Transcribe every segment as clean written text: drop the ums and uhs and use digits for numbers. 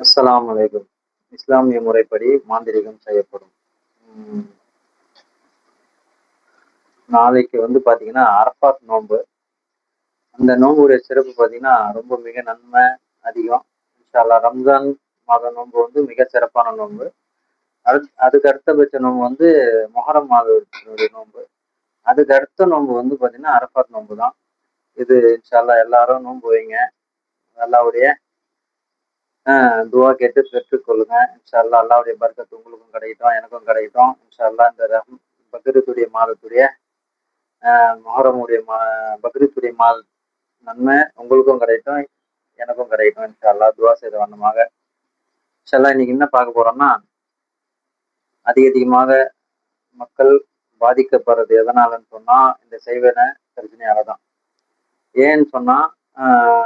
அஸ்ஸலாமு அலைக்கும். இஸ்லாமிய முறைப்படி மாந்திரீகம் செய்யப்படும். ம். நாளைக்கு பார்த்தீங்கன்னா, அரஃபாத் நோன்பு. அந்த நோன்புடைய சிறப்பு பார்த்தீங்கன்னா, ரொம்ப மிக நன்மை அதிகம். இன்ஷா அல்லாஹ் ரம்ஜான் மாத நோன்பு மிக சிறப்பான நோன்பு. அதுக்கு அடுத்தபட்ச நோன்பு மொஹர்ரம் மாதத்தினுடைய நோன்பு. அதுக்கு அடுத்த நோன்பு பார்த்தீங்கன்னா, அரஃபாத் நோன்பு தான். இது இன்ஷா அல்லாஹ் எல்லாரும் நோன்பு வைங்க. அல்லாஹ்வுடைய துஆ கேட்டு பெற்றுக்கொள்ளுங்க. இன்ஷா அல்லாஹ் அல்லாஹ்வுடைய பரக்கத் உங்களுக்கும் கிடைக்கட்டும், எனக்கும் கிடைக்கட்டும். இன்ஷா அல்லாஹ் இந்த பக்ரீத்துடைய மாதத்துடைய மொஹர்ரமுடைய பக்ரீத்துடைய நன்மை உங்களுக்கும் கிடைக்கட்டும், எனக்கும் கிடைக்கட்டும். இன்ஷா அல்லாஹ் துஆ செய்த வண்ணமாக. இன்ஷா அல்லாஹ் இன்னைக்கு என்ன பார்க்க போறோம்னா, அதிகமாக மக்கள் பாதிக்கப்படுறது எதனாலன்னு சொன்னா, இந்த செய்வன பிரச்சனையால தான். ஏன்னு சொன்னா,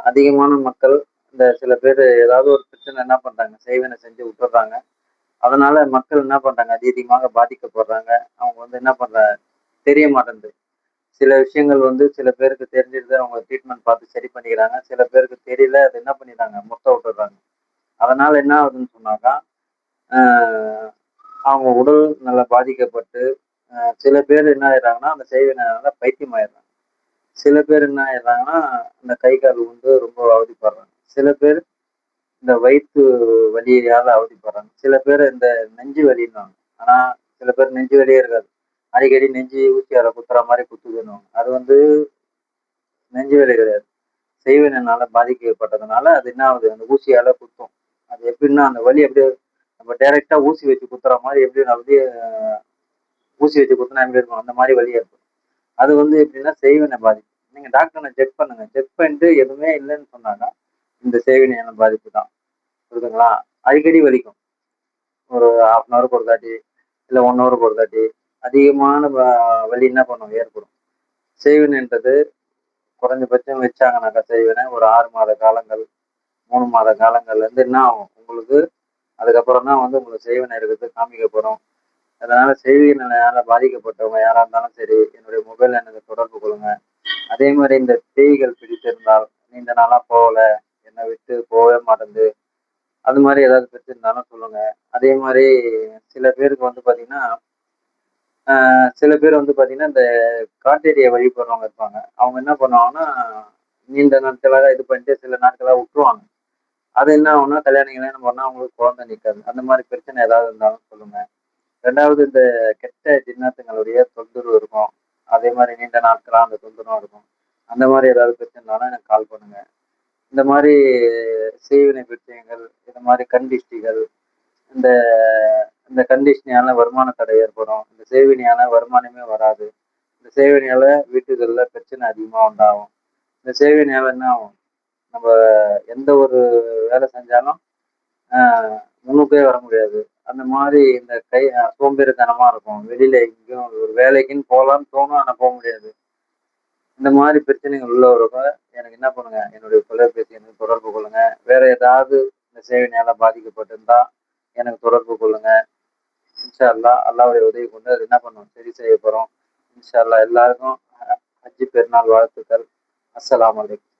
அதிகமான மக்கள் இந்த சில பேர் ஏதாவது ஒரு பிரச்சனை என்ன பண்றாங்க, செய்வன செஞ்சு விட்டுறாங்க. அதனால மக்கள் என்ன பண்றாங்க, அதிகமாக பாதிக்கப்படுறாங்க. அவங்க என்ன பண்றாங்க, தெரிய மாட்டேங்குது. சில விஷயங்கள் சில பேருக்கு தெரிஞ்சிருது, அவங்க ட்ரீட்மெண்ட் பார்த்து சரி பண்ணிக்கிறாங்க. சில பேருக்கு தெரியல, அது என்ன பண்ணிடுறாங்க, மொத்த விட்டுடுறாங்க. அதனால என்ன ஆகுதுன்னு சொன்னாக்கா, ஆஹ் அவங்க உடல் நல்லா பாதிக்கப்பட்டு, சில பேர் என்ன ஆயிடுறாங்கன்னா, அந்த செய்வினால பைத்தியம் ஆயிடுறாங்க. சில பேர் என்ன ஆயிடுறாங்கன்னா, அந்த கை கால் ரொம்ப அவதிப்படுறாங்க. சில பேர் இந்த வயிற்று வலியால அவதிப்படுறாங்க. சில பேர் இந்த நெஞ்சு வலின்னுவாங்க. ஆனா சில பேர் நெஞ்சு வலியே இருக்காது. அடிக்கடி நெஞ்சு ஊசியால குத்துற மாரி குத்துதுன்னுவாங்க. அது நெஞ்சு வலி கிடையாது. செய்வினைனால பாதிக்கப்பட்டதுனால அது என்ன ஆகுது, அந்த ஊசியால குத்தும். அது எப்படின்னா, அந்த வலி அப்படியே நம்ம டைரக்ட்டா ஊசி வச்சு குத்துற மாரி எப்படி அப்படியே ஊசி வச்சு குத்துனா எப்படி இருக்கும், அந்த மாரி வலி ஏற்படும். அது எப்படின்னா செய்வினை பாதிப்பு. நீங்க டாக்டர செக் பண்ணுங்க. செக் பண்ணிட்டு எதுவுமே இல்லன்னு சொன்னாங்க, இந்த செய்வினையான பாதிப்பு தான். புரியுதுங்களா? அடிக்கடி வலிக்கும். ஒரு 1/2 அன் ஹவருக்கு ஒரு தாட்டி, இல்ல 1 ஹவருக்கு ஒரு தாட்டி அதிகமான வலி என்ன பண்ணும், ஏற்படும். செய்வினைன்றது குறைஞ்சபட்சம் வச்சாங்கனாக்கா செய்வினை ஒரு 6 மாத காலங்கள், 3 மாத காலங்கள்ல இருந்து என்ன ஆகும் உங்களுக்கு, அதுக்கப்புறம் தான் உங்களுக்கு செய்வினை இருக்கிறது காமிக்கப்படும். அதனால செய்வினையால பாதிக்கப்பட்டவங்க யாரா இருந்தாலும் சரி, என்னுடைய மொபைல் எண்ணுக்கு தொடர்பு கொள்ளுங்க. அதே மாதிரி இந்த பேய்கள் பிடித்திருந்தால், நீண்ட நாளா போகல, என்னை விட்டு போகவே மாட்டேங்குது, அது மாதிரி ஏதாவது பிரச்சனை இருந்தாலும் சொல்லுங்க. அதே மாதிரி சில பேருக்கு பார்த்தீங்கன்னா, சில பேர் பார்த்தீங்கன்னா, இந்த காட்டேரியை வழிபடுறவங்க இருப்பாங்க. அவங்க என்ன பண்ணுவாங்கன்னா, நீண்ட நாட்களாக இது பண்ணிட்டு சில நாட்களா விட்டுருவாங்க. அது என்ன ஆகும்னா, கல்யாணம் கில்யாணம் பண்ணா அவங்களுக்கு குழந்தை நிக்காது. அந்த மாதிரி பிரச்சனை ஏதாவது இருந்தாலும் சொல்லுங்க. 2வது இந்த கெட்ட ஜின்னாத்துங்களுடைய தொந்தரவு இருக்கும். அதே மாதிரி நீண்ட நாட்களா அந்த தொந்தரவும் இருக்கும். அந்த மாதிரி ஏதாவது பிரச்சனைனாலும் எனக்கு கால் பண்ணுங்க. இந்த மாதிரி செய்வினை பிரச்சனைகள், இந்த மாதிரி கண் திஷ்டிகள், இந்த இந்த கண் திஷ்டியால வருமான தடை ஏற்படும். இந்த செய்வினையால வருமானமே வராது. இந்த செய்வினையால வீட்டுகள்ல பிரச்சனை அதிகமா உண்டாகும். இந்த செய்வினையால என்ன ஆகும், நம்ம எந்த ஒரு வேலை செஞ்சாலும் முன்னுக்கே வர முடியாது. அந்த மாதிரி இந்த சோம்பேறித்தனமா இருக்கும். வெளியில எங்கேயும் ஒரு வேலைக்குன்னு போகலான்னு தோணும், ஆனா போக முடியாது. இந்த மாதிரி பிரச்சனைகள் உள்ளவங்க எனக்கு என்ன பண்ணுங்க, என்னுடைய தொலைபேசி எண்ணுக்கு தொடர்பு கொள்ளுங்க. வேற ஏதாவது இந்த சேவையினால பாதிக்கப்பட்டிருந்தா எனக்கு தொடர்பு கொள்ளுங்க. இன்ஷா அல்லாஹ் அல்லாஹ்வுடைய உதவி கொண்டு அது என்ன பண்ணுவோம், சரி செய்ய போறோம். இன்ஷா அல்லாஹ் எல்லாருக்கும் ஹஜ்ஜி பெருநாள் வாழ்த்துக்கள். அஸ்ஸலாமு அலைக்கும்.